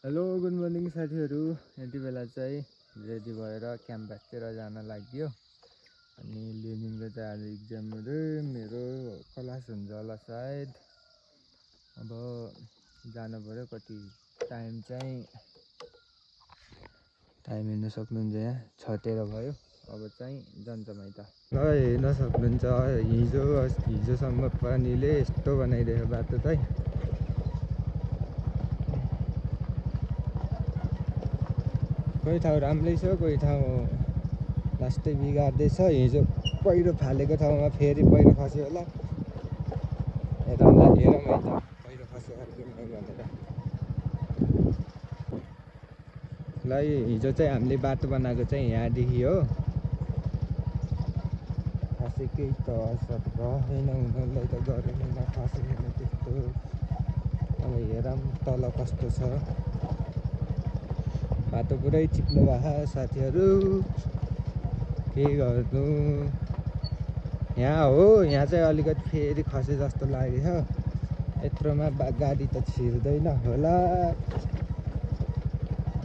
Hello good morning साथीहरू। यति बेला चाहिँ रेडी भएर क्याम्पसतिर जान लाग्यो। अनि लेनिनको चाहिँ आज इक्जाम हुँदै मेरो क्लास हुन्छ होला सायद। अब जानु पऱ्यो। कति टाइम हेर्न सक्नुहुन्छ, यहाँ 6:13 भयो। अब चाहिँ जान्छ माइत। ल हेर्न सक्नुहुन्छ, हिजोसम्म पानीले यस्तो बनाइदियो बाटो चाहिँ। कोही ठाउँ राम्रै छ, कोही ठाउँ लास्टै बिगार्दैछ। हिजो पहिरो फालेको ठाउँमा फेरि पहिरो खस्यो होला। हेरौँ है त पहिरो खस्यो भनेर। ल हिजो चाहिँ हामीले बाटो बनाएको चाहिँ यहाँदेखि हो। खासै केही त असर रहेन उनीहरूलाई त गरेन खासै त्यस्तो। अब हेरौँ तल कस्तो छ। बाटो पुरै चिप्लो भएको साथीहरू, के गर्नु। यहाँ हो, यहाँ चाहिँ अलिकति फेरि खसे जस्तो लागेछ। यत्रोमा गाडी त छिर्दैन होला।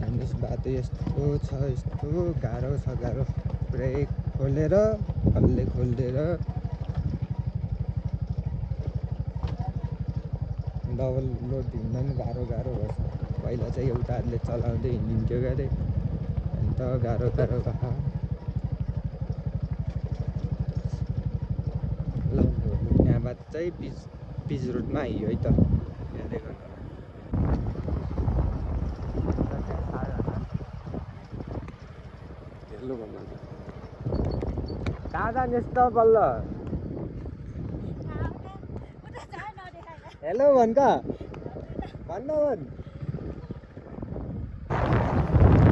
हेर्नुहोस् बाटो यस्तो छ, यस्तो गाह्रो छ, गाह्रो। ब्रेक खोलेर खोलेर डबल लोड हिँड्दा पनि गाह्रो भएछ। पहिला चाहिँ एउटा हातले चलाउँदै हिँडिन्थ्यो अरे, अनि त गाह्रो भएको। ल यहाँबाट चाहिँ पिच रोडमा आइयो है त। यादै गर्नु कहाँ जाने त बल्ल। हेलो भन् का भन्नु भन्।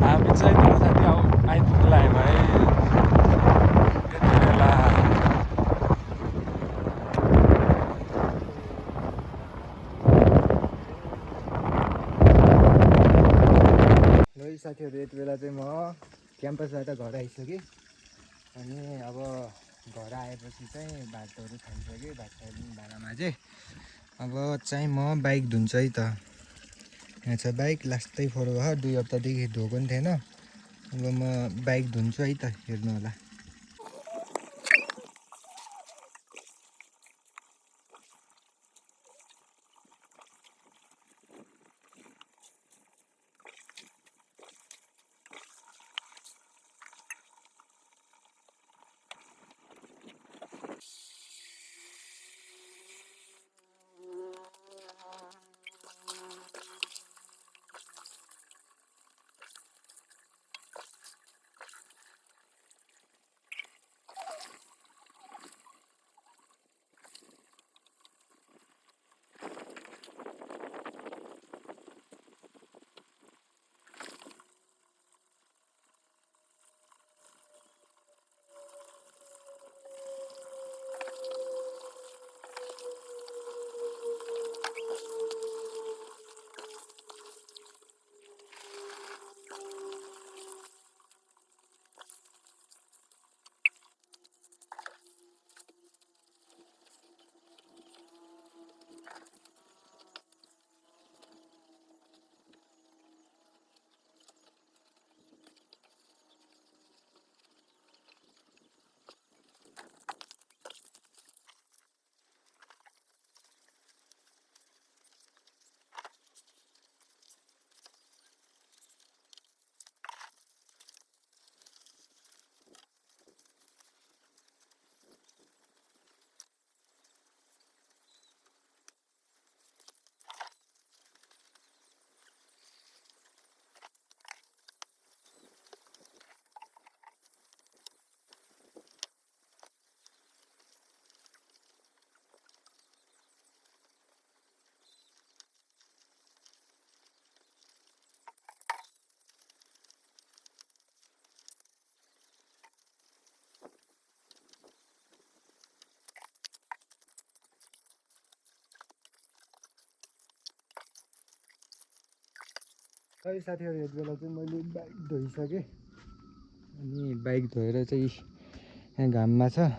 हामी चाहिँ त्यो साथी अब आइपुग्ला भाइ यति बेला। ल साथीहरू, यति बेला चाहिँ म क्याम्पसबाट घर आइसकेँ। अनि अब घर आएपछि चाहिँ भातहरू खाइसकेँ। भात खाएर भाँडा माझेँ। अब चाहिँ म बाइक धुन्छु है त। यहाँ छ बाइक, लास्टै फोहोर भयो। 2 हप्तादेखि धोएको पनि थिएन। अब म बाइक धुन्छु है त, हेर्नु होला। खै साथीहरू, यति बेला चाहिँ मैले बाइक धोइसकेँ। अनि बाइक धोएर चाहिँ यहाँ घाममा छ,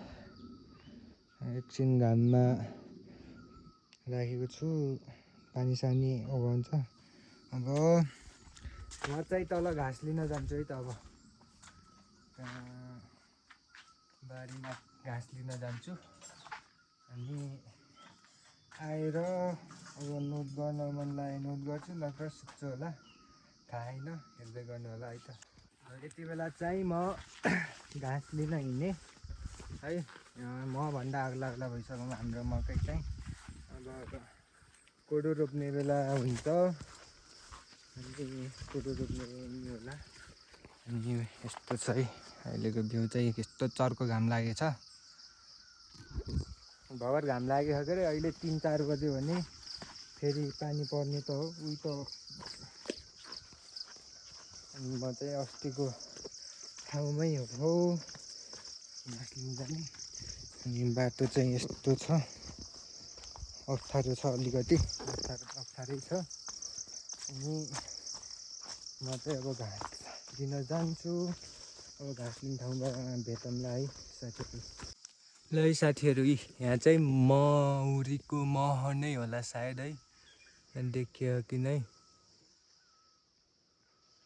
एकछिन घाममा राखेको छु। पानी सानी उघाउँछ। अब म चाहिँ तल घाँस लिन जान्छु है त अब बारीमा घाँस लिन जान्छु अनि आएर अब नोट गर्न मन लाग्यो नोट गर्छु नत्र सुत्छु होला थाहा छैन हेर्दै गर्नु होला है त यति बेला चाहिँ म घाँस लिन हिँडेँ है मभन्दा अग्ला अग्ला भइसक्यो हाम्रो मकै चाहिँ अब कोदो रोप्ने बेला हुन्छ अनि कोदो रोप्ने होला अनि यस्तो छ है अहिलेको भ्यू चाहिँ यस्तो चर्को घाम लागेछ भर घाम लागेको के अरे अहिले 3-4 बज्यो भने फेरि पानी पर्ने त हो उही त हो अनि म चाहिँ अस्तिको ठाउँमै हो घाँस लिन जाने अनि बाटो चाहिँ यस्तो छ अप्ठ्यारो छ अलिकति अप्ठ्यारै छ अनि म चाहिँ अब घाँस लिन जान्छु अब घाँस लिने ठाउँमा भेटौँला है साथीहरू ल है साथीहरू यहाँ चाहिँ मौरीको मह नै होला सायद है देखियो कि नै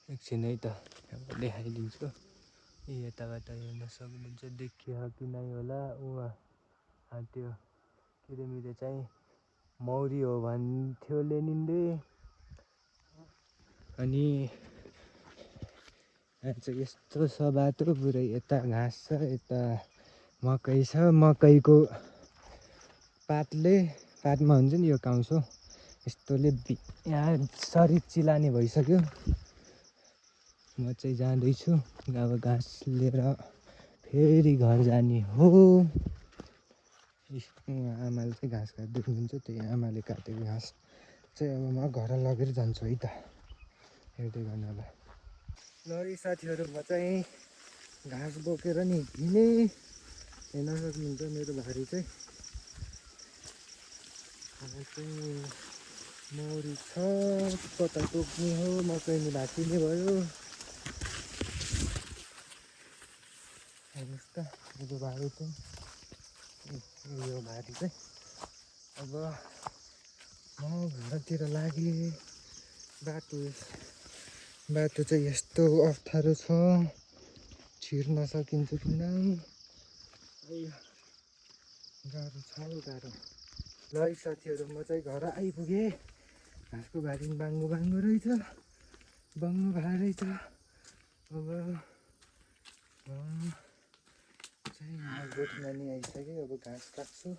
एकछिन है त देखाइदिन्छु यताबाट हेर्न सक्नुहुन्छ देखियो कि नै होला त्यो किरेमिरे चाहिँ मौरी हो भन्थ्यो लेनिनले अनि चाहिँ यस्तो छ बाटो पुरै यता घाँस छ यता मकै छ मकैको पातमा हुन्छ नि यो काउँसो यस्तोले यहाँ शरीर चिलाने भइसक्यो म चाहिँ जाँदैछु अब घाँस लिएर फेरि घर जाने हो आमाले चाहिँ घाँस काट्दै हुनुहुन्छ त्यही आमाले काटेको घाँस चाहिँ अब म घर लगेर जान्छु है त हेर्दै गर्नु होला ल साथीहरू म चाहिँ घाँस बोकेर नि हिँडेँ हेर्न सक्नुहुन्छ मेरो भारी चाहिँ मौरी छ कता टोक्ने हो मकै नि भाँचिने भयो हेर्नुहोस् त मेरो भारी चाहिँ यो भारी चाहिँ अब म घरतिर लागेँ बाटो चाहिँ यस्तो अप्ठ्यारो छ छिर्न सकिन्छ कि नै गाह्रो छ गाह्रो ल है साथीहरू म चाहिँ घर आइपुगेँ घाँसको भारी बाङ्गो रहेछ बाङ्गो भारी रहेछ अब चाहिँ गोठमा नि आइसक्यो अब घाँस काट्छु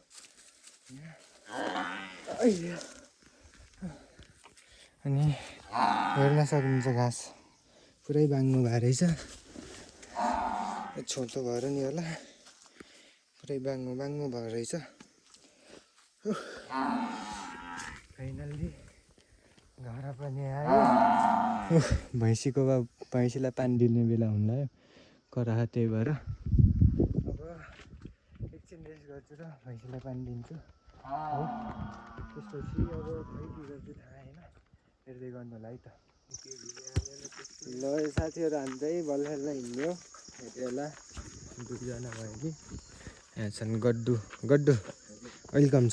अनि हेर्न सक्नुहुन्छ घाँस पुरै बाङ्गो भएर रहेछ छोटो भएर नि होला पुरै बाङ्गो भएर रहेछ फाइनल्ली घर पनि आयो भैँसीलाई पानी दिने बेला हुन लाग्यो कराहा त्यही भएर अब एकछिन रेस्ट गर्छु र भैँसीलाई पानी दिन्छु है त्यसपछि अब खै के गर्छु थाहा होइन हेर्दै गर्नु होला है त ल साथीहरू हामी चाहिँ बल्ल हिँड्यो यति बेला 2जना भयो कि यहाँ छन् गड्डु वेलकम छ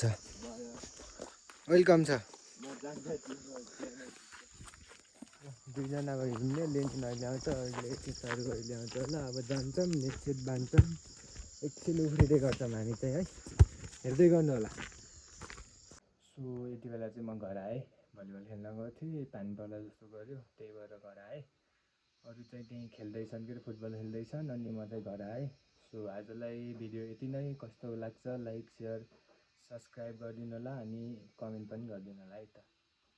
दुईजना भयो हिँड्ने लेन्टिन अहिले आउँछ अहिले यतिहरू अहिले आउँछ होला अब जान्छौँ नेक्स्ट सिट बाँध्छौँ एकछिन उफ्रिँदै गर्छौँ हामी चाहिँ है हेर्दै गर्नु होला सो यति बेला चाहिँ म घर आएँ भलिबल खेल्न गएको थिएँ पानी पर्ला जस्तो गऱ्यो त्यही भएर घर आएँ अरू चाहिँ त्यहीँ खेल्दैछन् के फुटबल खेल्दैछन् अनि म चाहिँ घर आएँ सो आजलाई भिडियो यति नै कस्तो लाग्छ लाइक सेयर सब्सक्राइब गरिदिनु होला अनि कमेन्ट पनि गरिदिनु होला है त